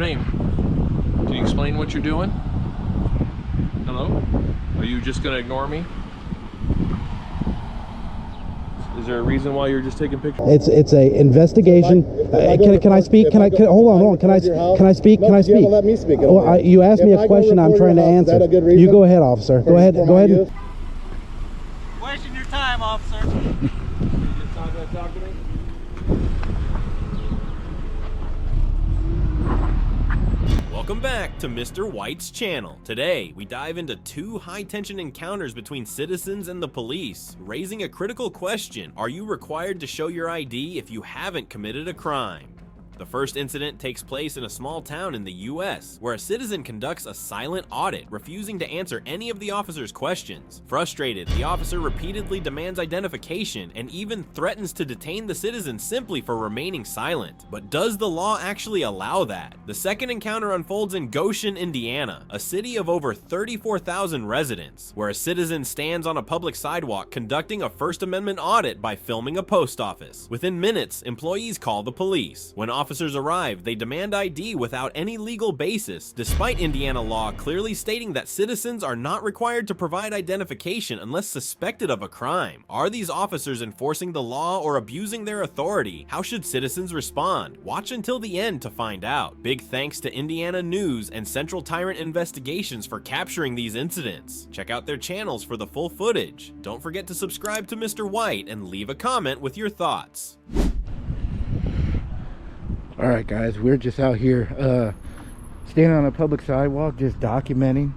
Name? Can you explain what you're doing? Hello? Are you just gonna ignore me? Is there a reason why you're just taking pictures? It's a investigation. Can I speak? Hold on. Can I speak? Can I speak? Let me speak. Well, you asked me a question. I'm trying to answer. You go ahead, officer. Go ahead. Wasting your time, officer. You're not gonna talk to me? Welcome back to Mr. White's channel. Today, we dive into two high-tension encounters between citizens and the police, raising a critical question: are you required to show your ID if you haven't committed a crime? The first incident takes place in a small town in the US, where a citizen conducts a silent audit, refusing to answer any of the officer's questions. Frustrated, the officer repeatedly demands identification and even threatens to detain the citizen simply for remaining silent. But does the law actually allow that? The second encounter unfolds in Goshen, Indiana, a city of over 34,000 residents, where a citizen stands on a public sidewalk conducting a First Amendment audit by filming a post office. Within minutes, employees call the police. When officers arrive, they demand ID without any legal basis, despite Indiana law clearly stating that citizens are not required to provide identification unless suspected of a crime. Are these officers enforcing the law or abusing their authority? How should citizens respond? Watch until the end to find out. Big thanks to Indiana News and Central Tyrant Investigations for capturing these incidents. Check out their channels for the full footage. Don't forget to subscribe to Mr. White and leave a comment with your thoughts. All right, guys, we're just out here standing on a public sidewalk, just documenting,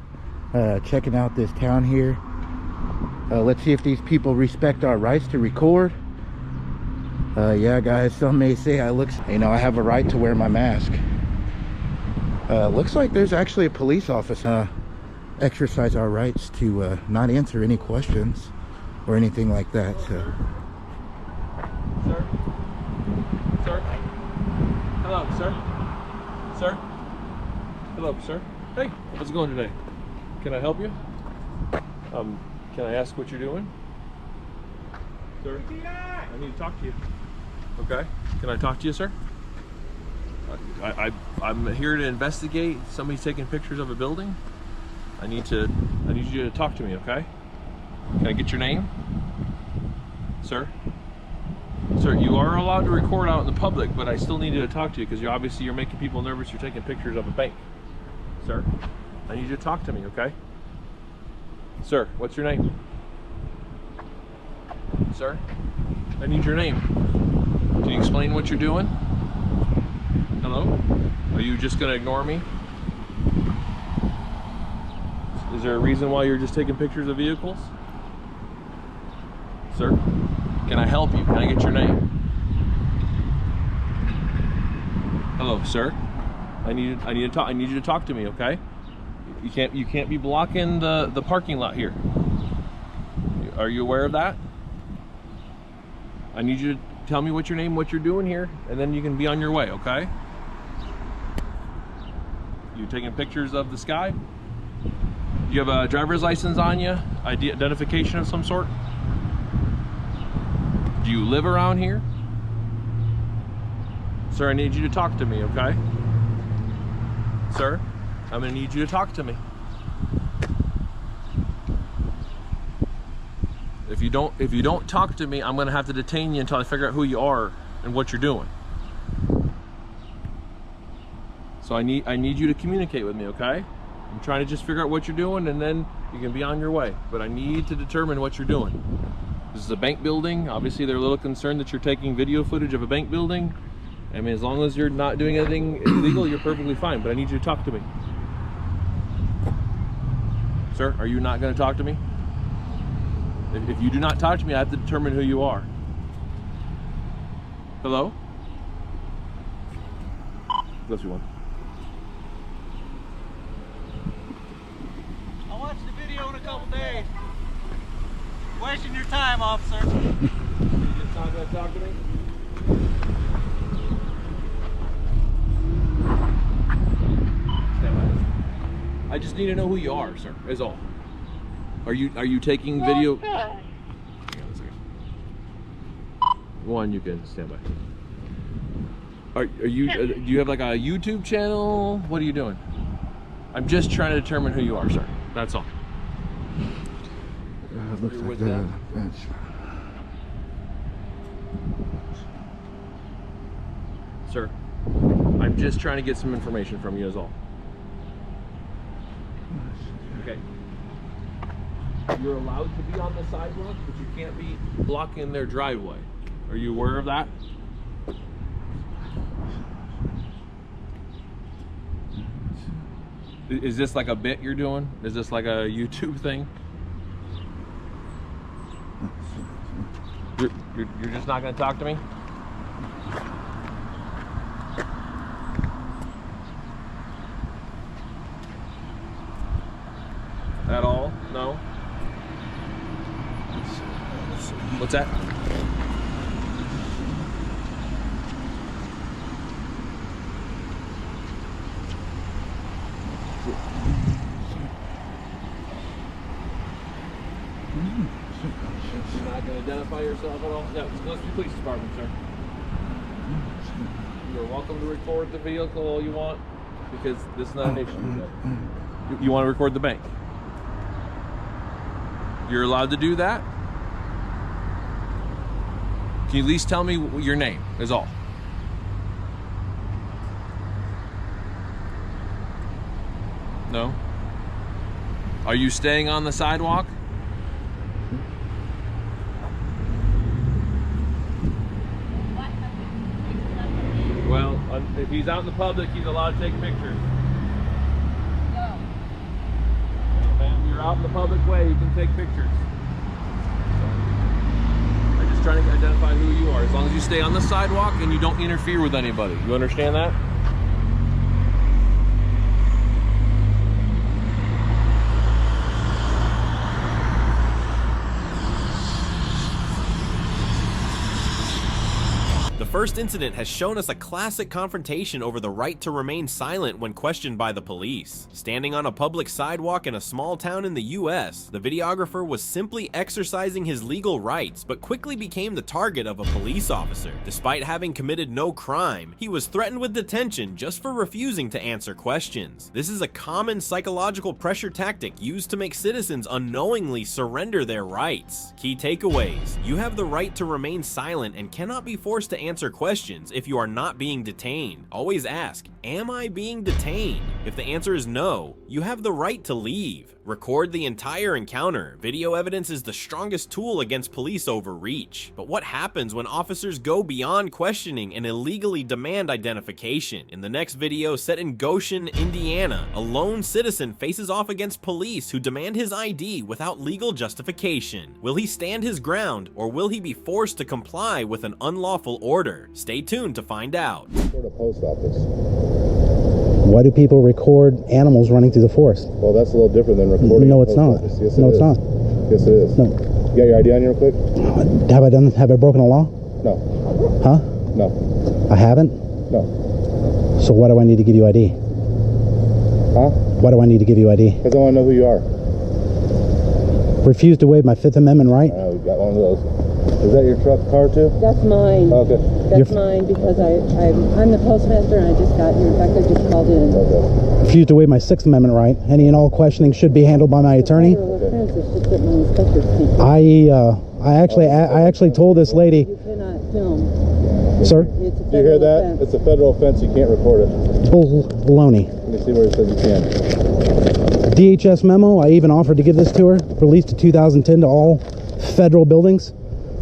checking out this town here. Let's see if these people respect our rights to record. Yeah, guys, some may say I have a right to wear my mask. Looks like there's actually a police officer. Exercise our rights to not answer any questions or anything like that. So. Sir? Sir? Hello, sir. Sir? Hello, sir. Hey, how's it going today? Can I help you? Can I ask what you're doing? Sir? I need to talk to you. Okay. Can I talk to you, sir? I'm here to investigate. Somebody's taking pictures of a building. I need you to talk to me, okay? Can I get your name? Sir? Sir, you are allowed to record out in the public, but I still need to talk to you because you're making people nervous. You're taking pictures of a bank. Sir, I need you to talk to me, okay? Sir, what's your name? Sir, I need your name. Can you explain what you're doing? Hello? Are you just gonna ignore me? Is there a reason why you're just taking pictures of vehicles? Sir? Can I help you? Can I get your name? Hello, sir. I need you to talk to me, okay? You can't be blocking the parking lot here. Are you aware of that? I need you to tell me what's your name, what you're doing here, and then you can be on your way, okay? You taking pictures of the sky? Do you have a driver's license on you? Identification of some sort? Do you live around here? Sir, I need you to talk to me, okay? Sir, I'm gonna need you to talk to me. If you don't talk to me, I'm gonna have to detain you until I figure out who you are and what you're doing. So I need you to communicate with me, okay? I'm trying to just figure out what you're doing and then you can be on your way. But I need to determine what you're doing. This is a bank building. Obviously, they're a little concerned that you're taking video footage of a bank building. I mean, as long as you're not doing anything illegal, you're perfectly fine, but I need you to talk to me. Sir, are you not going to talk to me? If you do not talk to me, I have to determine who you are. Hello? Bless you one. I'll watch the video in a couple days. Wasting your time, officer. You're just not going to talk to me? Stand by. I just need to know who you are, sir, is all. Are you taking video? Hang on a second. One, you can stand by. Are you? Do you have like a YouTube channel? What are you doing? I'm just trying to determine who you are, sir. That's all. Looks You're like with the them? bench. Sir, I'm just trying to get some information from you is all. Okay. You're allowed to be on the sidewalk, but you can't be blocking their driveway. Are you aware of that? Is this like a bit you're doing? Is this like a YouTube thing? You're just not going to talk to me? At all? No? What's that? You're not going to identify yourself at all? Yeah, let's go to the police department, sir. You're welcome to record the vehicle all you want, because this is not an issue. You want to record the bank? You're allowed to do that? Can you at least tell me your name, is all? No? Are you staying on the sidewalk? Well, if he's out in the public, he's allowed to take pictures. No. Ma'am, you're out in the public way, you can take pictures. I'm just trying to identify who you are. As long as you stay on the sidewalk and you don't interfere with anybody. You understand that? The first incident has shown us a classic confrontation over the right to remain silent when questioned by the police. Standing on a public sidewalk in a small town in the US, the videographer was simply exercising his legal rights, but quickly became the target of a police officer. Despite having committed no crime, he was threatened with detention just for refusing to answer questions. This is a common psychological pressure tactic used to make citizens unknowingly surrender their rights. Key takeaways: you have the right to remain silent and cannot be forced to answer questions if you are not being detained. Always ask, am I being detained? If the answer is no, you have the right to leave. Record the entire encounter. Video evidence is the strongest tool against police overreach. But what happens when officers go beyond questioning and illegally demand identification? In the next video, set in Goshen, Indiana, a lone citizen faces off against police who demand his ID without legal justification. Will he stand his ground, or will he be forced to comply with an unlawful order? Stay tuned to find out. Sort of post office. Why do people record animals running through the forest? Well, that's a little different than recording. No, a it's post not. office. Yes, No, it it's is. not. Yes, it is. No. You got your ID on you real quick? Have I broken a law? No. Huh? No. I haven't? No. So why do I need to give you ID? Huh? Why do I need to give you ID? Because I want to know who you are. Refuse to waive my Fifth Amendment right? We got one of those. Is that your truck car too? That's mine. Okay. That's mine because I'm the postmaster and I just got here. In fact, I just called in. Okay. Refuse to waive my Sixth Amendment right. Any and all questioning should be handled by my attorney. I actually told this lady. You cannot film. Sir? It's a Do you hear that? offense. It's a federal offense. You can't record it. Baloney. Let me see where it says you can. DHS memo, I even offered to give this to her, released in 2010 to all federal buildings,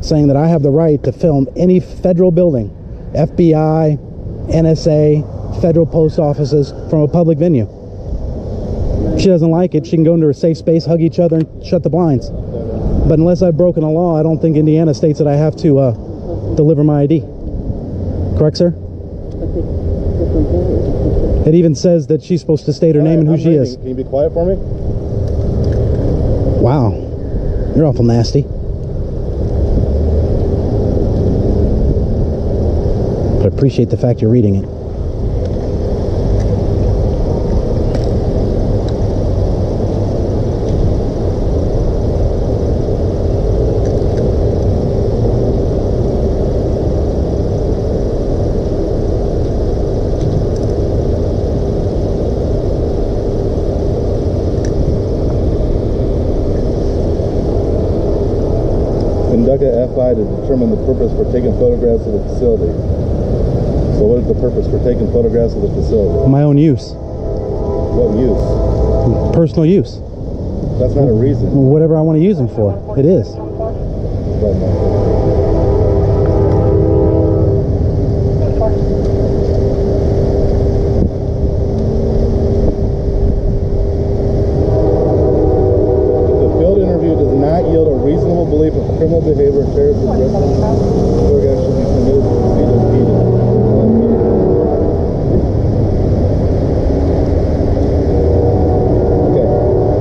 saying that I have the right to film any federal building, FBI, NSA, federal post offices, from a public venue. If she doesn't like it, she can go into her safe space, hug each other, and shut the blinds. But unless I've broken a law, I don't think Indiana states that I have to deliver my ID. Correct, sir? It even says that she's supposed to state her name and who she is. Can you be quiet for me? Wow. You're awful nasty. But I appreciate the fact you're reading it. conduct an FI to determine the purpose for taking photographs of the facility. So what is the purpose for taking photographs of the facility? My own use. What use? Personal use. That's not a reason. Whatever I want to use them for. It is. Belief of criminal behavior and terrorist aggression, photographs should be permitted to be impeded. Okay,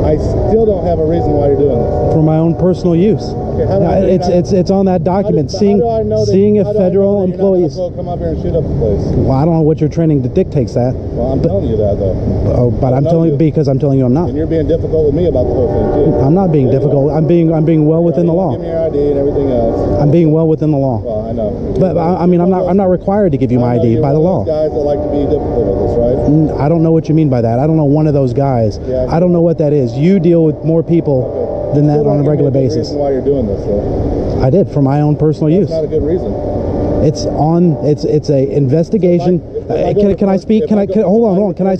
I still don't have a reason why you're doing this. For my own personal use. Okay, how do I, it's on that document. Seeing if federal employees come up here and shoot up the place. Well, I don't know what your training dictates that. Well, I'm telling you that though. Oh, but I'm telling you because I'm telling you I'm not. And you're being difficult with me about the whole thing too. I'm not being difficult. I'm being well within the law. Give me your ID and everything else. I'm being well within the law. Well, I know. But I mean, I'm not required to give you my ID by the law. Guys that like to be difficult with us, right? I don't know what you mean by that. I don't know one of those guys. Yeah, I don't know what that is. You deal with more people than that on a regular basis. Reason why you're doing this, though. I did for my own personal use. That's not a good reason. It's a investigation. Can I speak? Hold on. Can I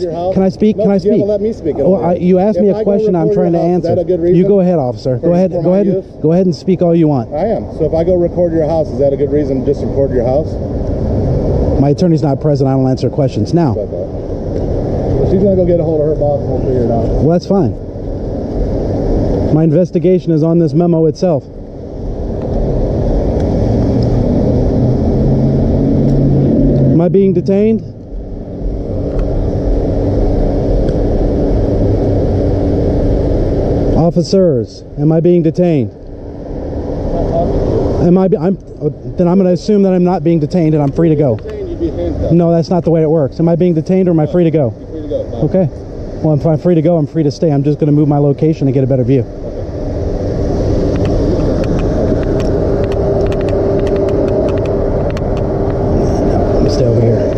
speak? No, you haven't let me speak. You asked me a question. I'm trying to answer. You go ahead, officer. Go ahead and speak all you want. I am. So if I go record your house, is that a good reason to just record your house? My attorney's not present. I don't answer questions now. She's gonna go get a hold of her boss and we'll figure it out. Well, that's fine. My investigation is on this memo itself. Am I being detained? Officers, am I being detained? Then I'm going to assume that I'm not being detained and I'm free to go. No, that's not the way it works. Am I being detained or am I free to go? You're free to go. Okay. Well, if I'm free to go, I'm free to stay. I'm just going to move my location and get a better view. Let me stay over here.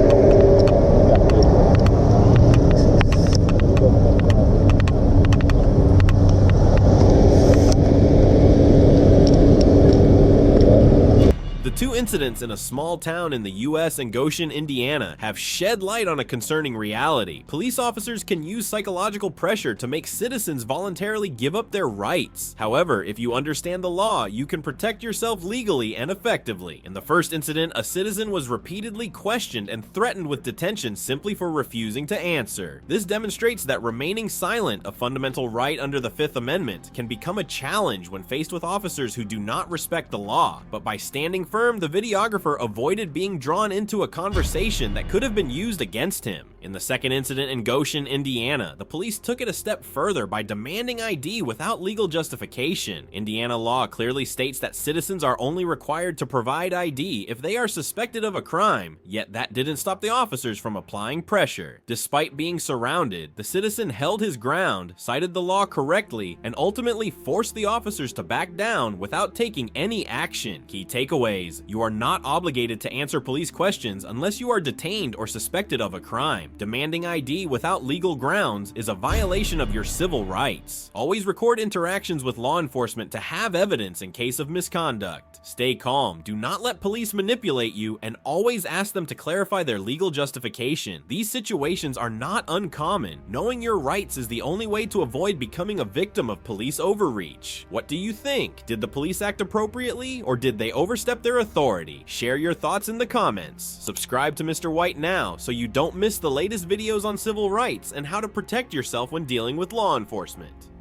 Two incidents in a small town in the US and Goshen, Indiana have shed light on a concerning reality. Police officers can use psychological pressure to make citizens voluntarily give up their rights. However, if you understand the law, you can protect yourself legally and effectively. In the first incident, a citizen was repeatedly questioned and threatened with detention simply for refusing to answer. This demonstrates that remaining silent, a fundamental right under the Fifth Amendment, can become a challenge when faced with officers who do not respect the law. But by standing firm, the videographer avoided being drawn into a conversation that could have been used against him. In the second incident in Goshen, Indiana, the police took it a step further by demanding ID without legal justification. Indiana law clearly states that citizens are only required to provide ID if they are suspected of a crime, yet that didn't stop the officers from applying pressure. Despite being surrounded, the citizen held his ground, cited the law correctly, and ultimately forced the officers to back down without taking any action. Key takeaways: you are not obligated to answer police questions unless you are detained or suspected of a crime. Demanding ID without legal grounds is a violation of your civil rights. Always record interactions with law enforcement to have evidence in case of misconduct. Stay calm, do not let police manipulate you, and always ask them to clarify their legal justification. These situations are not uncommon. Knowing your rights is the only way to avoid becoming a victim of police overreach. What do you think? Did the police act appropriately, or did they overstep their authority? Share your thoughts in the comments. Subscribe to Mr. White now so you don't miss the latest videos on civil rights and how to protect yourself when dealing with law enforcement.